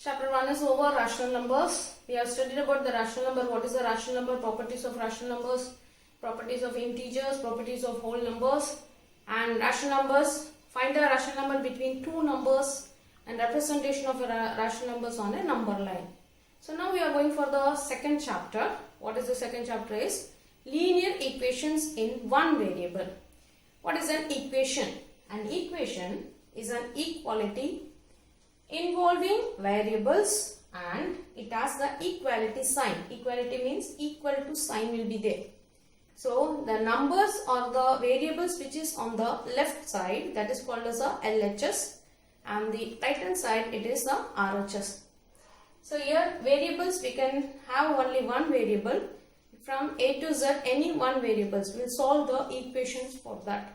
Chapter 1 is over. Rational numbers. We have studied about the rational number. What is the rational number? Properties of rational numbers. Properties of integers. Properties of whole numbers. And rational numbers. Find the rational number between two numbers. And representation of a rational numbers on a number line. So now we are going for the second chapter. What is the second chapter is? Linear equations in one variable. What is an equation? An equation is an equality involving variables and it has the equality sign. Equality means equal to sign will be there. So the numbers or the variables which is on the left side, that is called as a LHS, and the right hand side it is the RHS. So here variables, we can have only one variable. From A to Z, any one variables. We will solve the equations for that.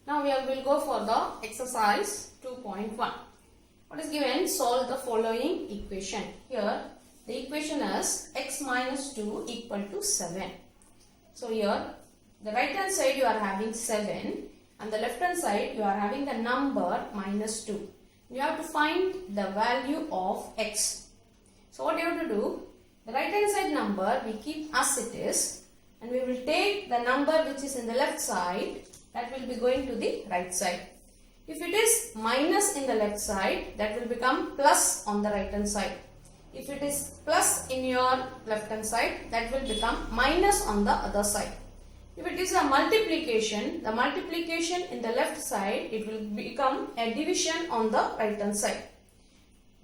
Now we will go for the exercise 2.1. What is given? Solve the following equation. Here the equation is x minus 2 equal to 7. So here the right hand side you are having 7 and the left hand side you are having the number minus 2. You have to find the value of x. So what you have to do? The right hand side number we keep as it is and we will take the number which is in the left side, that will be going to the right side. If it is minus in the left side, that will become plus on the right hand side. If it is plus in your left hand side, that will become minus on the other side. If it is a multiplication, the multiplication in the left side, it will become a division on the right hand side.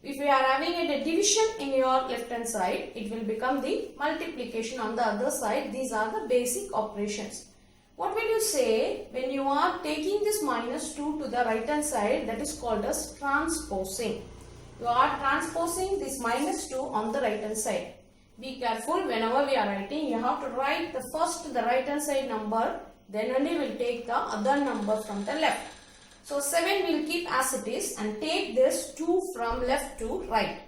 If you are having a division in your left hand side, it will become the multiplication on the other side. These are the basic operations. What will you say when you are taking this minus 2 to the right hand side? That is called as transposing. You are transposing this minus 2 on the right hand side. Be careful whenever we are writing. You have to write the first the right hand side number. Then only we will take the other number from the left. So 7 will keep as it is and take this 2 from left to right.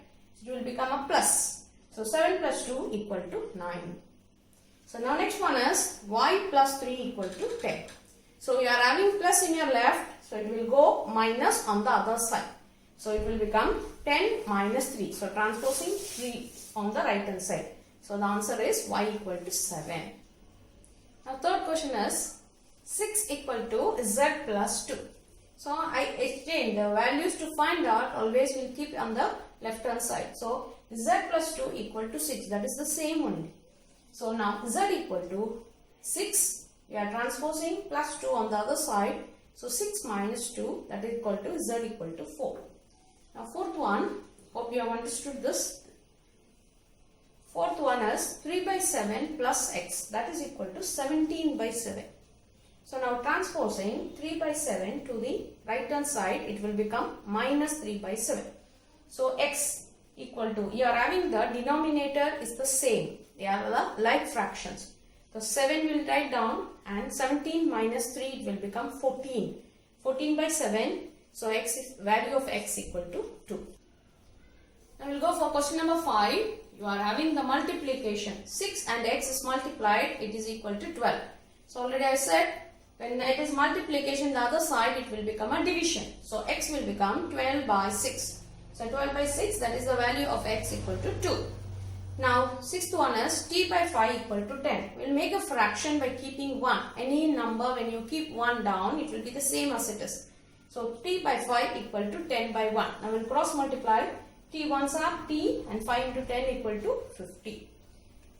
It will become a plus. So 7 plus 2 equal to 9. So now next one is y plus 3 equal to 10. So you are having plus in your left, so it will go minus on the other side. So it will become 10 minus 3. So transposing 3 on the right hand side. So the answer is y equal to 7. Now third question is 6 equal to z plus 2. So I exchange the values to find out, always will keep on the left hand side. So z plus 2 equal to 6, that is the same only. So now z equal to 6, we are transposing plus 2 on the other side. So 6 minus 2, that is equal to z equal to 4. Now fourth one, hope you have understood this. Fourth one is 3 by 7 plus x, that is equal to 17 by 7. So now transposing 3 by 7 to the right hand side, it will become minus 3 by 7. So x equal to, you are having the denominator is the same. They are the like fractions. So 7 will write down and 17 minus 3 it will become 14. 14 by 7. So x is, value of x equal to 2. Now we will go for question number 5. You are having the multiplication. 6 and x is multiplied, it is equal to 12. So already I said, when it is multiplication, the other side it will become a division. So x will become 12 by 6. So 12 by 6, that is the value of x equal to 2. Now sixth one is t by 5 equal to 10. We will make a fraction by keeping 1. Any number when you keep 1 down, it will be the same as it is. So t by 5 equal to 10 by 1. Now we will cross multiply. T ones are t and 5 into 10 equal to 50.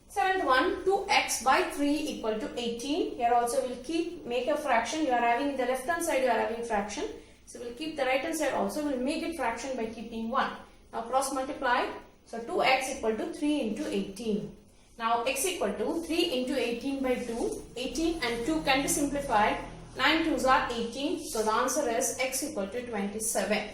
Seventh one, 2x by 3 equal to 18. Here also we will make a fraction. You are having the left hand side, you are having fraction. So we will keep the right hand side also. We will make it fraction by keeping 1. Now cross multiply. So 2x equal to 3 into 18. Now x equal to 3 into 18 by 2. 18 and 2 can be simplified. 9 2s are 18. So the answer is x equal to 27.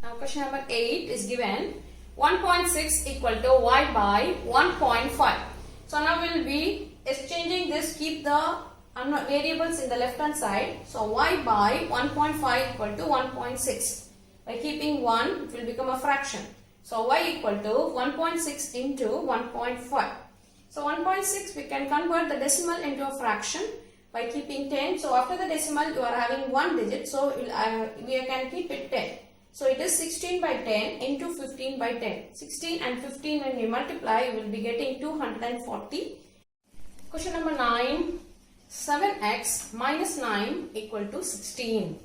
Now question number 8 is given 1.6 equal to y by 1.5. So now we will be exchanging this, keep the variables in the left hand side. So y by 1.5 equal to 1.6. By keeping 1, it will become a fraction. So y equal to 1.6 into 1.5. So 1.6 we can convert the decimal into a fraction by keeping 10. So after the decimal you are having one digit. So we can keep it 10. So it is 16 by 10 into 15 by 10. 16 and 15 when we multiply, you will be getting 240. Question number 9. 7x minus 9 equal to 16.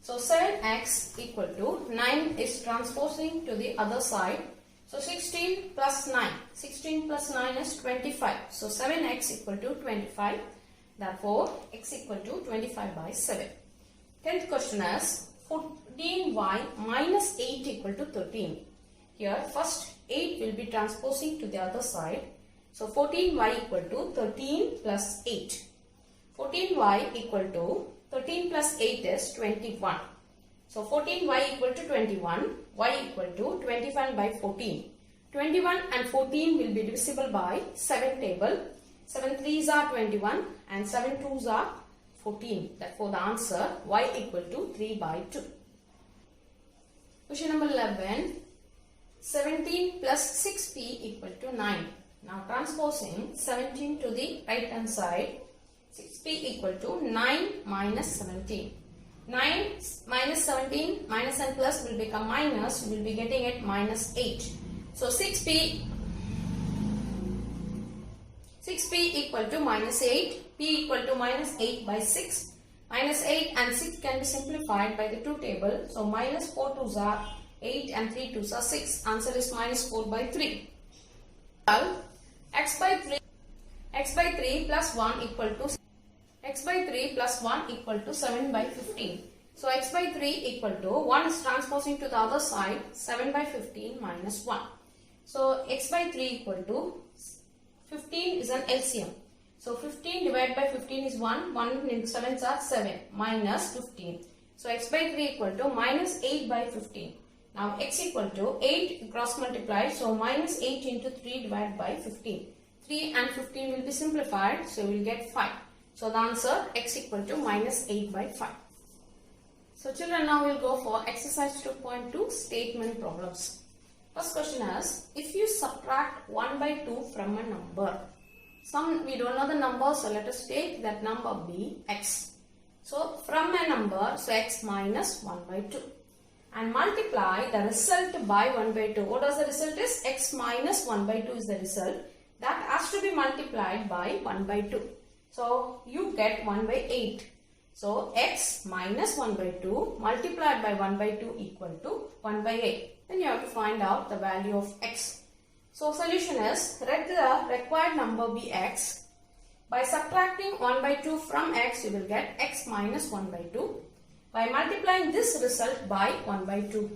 So 7x equal to 9 is transposing to the other side. So 16 plus 9. 16 plus 9 is 25. So 7x equal to 25. Therefore, x equal to 25 by 7. 10th question is 14y minus 8 equal to 13. Here first 8 will be transposing to the other side. So 14y equal to 13 plus 8. 14y equal to 13 plus 8 is 21. So 14y equal to 21, y equal to 21 by 14. 21 and 14 will be divisible by 7 table. 7 3s are 21 and 7 2s are 14. Therefore the answer y equal to 3 by 2. Question number 11. 17 plus 6p equal to 9. Now transposing 17 to the right hand side. 6p equal to 9 minus 17. 9 minus 17 minus and plus will become minus. We will be getting it minus 8. So 6p equal to minus 8. P equal to minus 8 by 6. Minus 8 and 6 can be simplified by the 2 table. So minus 4 2s are 8 and 3 2s are 6. Answer is minus 4 by 3. X by 3 plus 1 equal to x by 3 plus 1 equal to 7 by 15. So x by 3 equal to 1 is transposing to the other side. 7 by 15 minus 1. So x by 3 equal to 15 is an LCM. So 15 divided by 15 is 1. 1 in 7s are 7 minus 15. So x by 3 equal to minus 8 by 15. Now x equal to 8 cross multiply. So minus 8 into 3 divided by 15. 3 and 15 will be simplified. So we will get 5. So the answer x equal to minus 8 by 5. So children, now we will go for exercise 2.2 statement problems. First question is, if you subtract 1 by 2 from a number. We don't know the number, so let us take that number be x. So from a number, so x minus 1 by 2. And multiply the result by 1 by 2. What does the result is? X minus 1 by 2 is the result. That has to be multiplied by 1 by 2. So you get 1 by 8. So x minus 1 by 2 multiplied by 1 by 2 equal to 1 by 8. Then you have to find out the value of x. So solution is, let the required number be x. By subtracting 1 by 2 from x, you will get x minus 1 by 2. By multiplying this result by 1 by 2,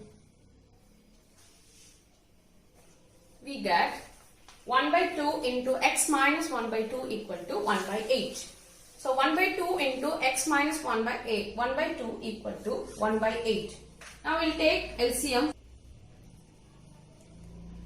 we get 1 by 2 into x minus 1 by 2 equal to 1 by 8. So 1 by 2 into x minus 1 by 8, 1 by 2 equal to 1 by 8. Now we will take LCM.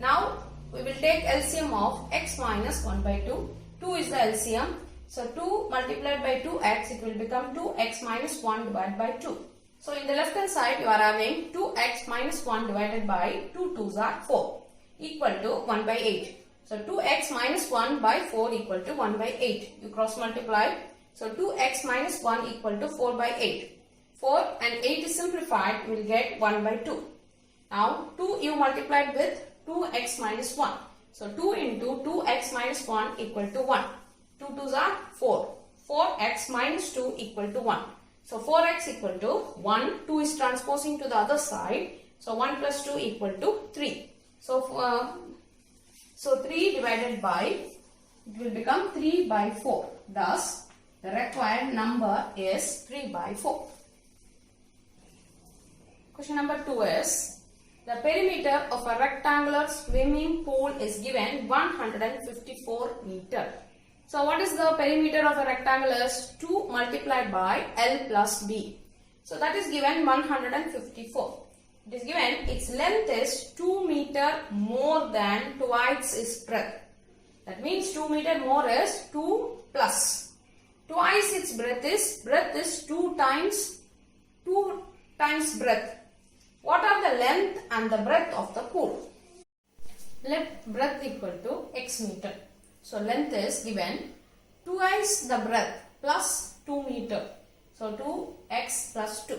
Now we will take LCM of x minus 1 by 2. 2 is the LCM. So 2 multiplied by 2x, it will become 2x minus 1 divided by 2. So in the left hand side, you are having 2x minus 1 divided by 2 2s are 4 equal to 1 by 8. So 2x minus 1 by 4 equal to 1 by 8. You cross multiply. So 2x minus 1 equal to 4 by 8. 4 and 8 is simplified, you will get 1 by 2. Now 2 you multiplied with 2x minus 1. So 2 into 2x minus 1 equal to 1. 2 2s are 4. 4x minus 2 equal to 1. So 4x equal to 1. 2 is transposing to the other side. So 1 plus 2 equal to 3. So 3 divided by, it will become 3 by 4. Thus, the required number is 3 by 4. Question number 2 is, the perimeter of a rectangular swimming pool is given 154 meter. So what is the perimeter of a rectangle is 2 multiplied by L plus B. So that is given 154. It is given its length is 2 meter more than twice its breadth. That means 2 meter more is 2 plus. Twice its breadth is 2 times breadth. What are the length and the breadth of the pool? Let breadth equal to x meter. So length is given twice the breadth plus 2 meter. So 2x plus 2.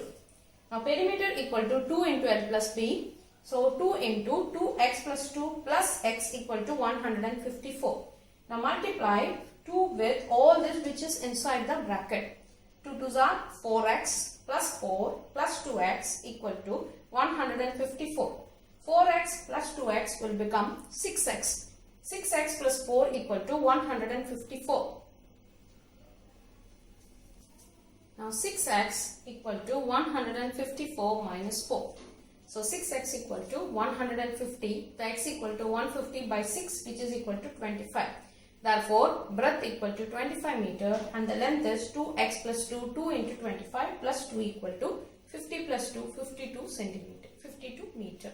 Now perimeter equal to 2 into L plus B. So 2 into 2x plus 2 plus x equal to 154. Now multiply 2 with all this which is inside the bracket. 2 2s are 4x plus 4 plus 2x equal to 154. 4x plus 2x will become 6x. 6x plus 4 equal to 154. Now 6x equal to 154 minus 4. So 6x equal to 150. The x equal to 150 by 6 which is equal to 25. Therefore, breadth equal to 25 meter and the length is 2x plus 2, 2 into 25 plus 2 equal to 50 plus 2, 52 centimeter, 52 meter.